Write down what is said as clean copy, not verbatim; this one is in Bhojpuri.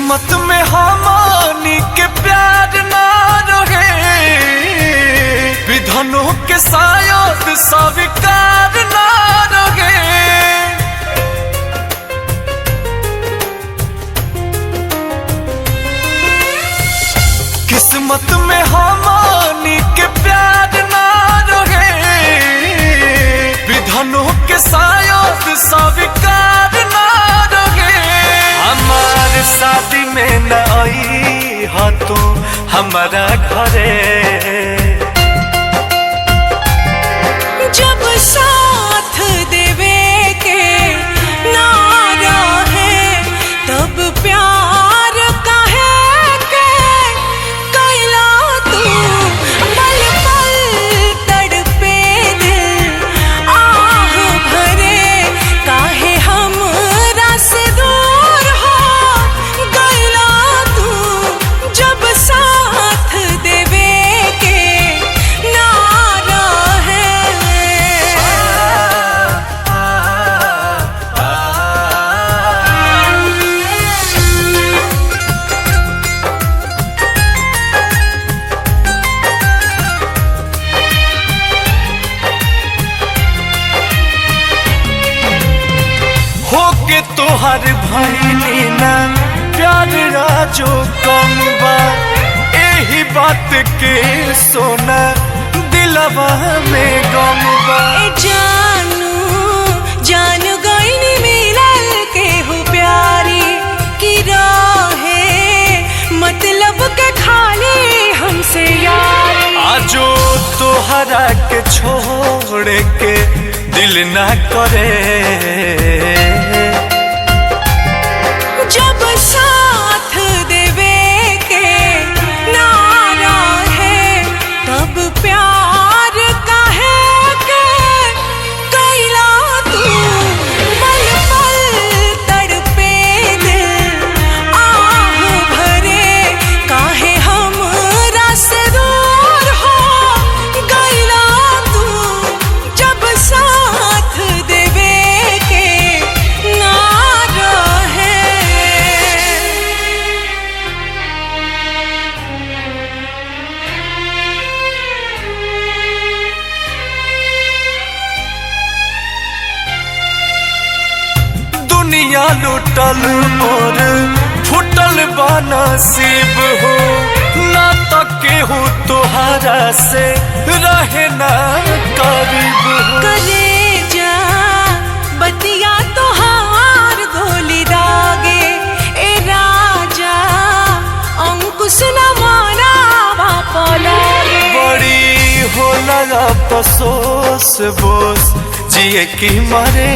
किस्मत में हमानी के प्यार ना रहे, विधनों के शायद स्वीकार ना रहे। किस्मत में हमानी के प्यार ना रहे, विधनों के शायद स्वीकार ना रहे। हमार शादी में न आई हा तो हमारा घरे, जब साथ देवे के ना रहे तब प्यार काहे के कैला तू। पल पल तड़पे दिल आह भरे, काहे हमरा से दूर हो गइला तू। जब साथ देवे के ना रहे। होके तोहर भइली ना प्यार राजो कम बा, एही बात के सोना दिलवा में गम बा। ए जानू गइनी मिलल के हो प्यारी की रहे, मतलब के खाली हमसे यारी। आजो तोहरा के छोड़ के दिल ना करे, जब साथ देवे के ना रहे तब प्यार काहे के कैला तू। पल पल तड़पे दिल आह भरे, काहे हमरा से दूर हो गइला तू। जब साथ देवे के ना रहे। दुनिया लुटल मोर फुटल बा नसीब हो, ना तो केहू तोहरा से रहे ना करीब हो। कलेजा बतिया तोहार गोली दागे, ए राजा अंकुश न माना बापा लागे। बड़ी होला अफसोस बोस जिए की मरे।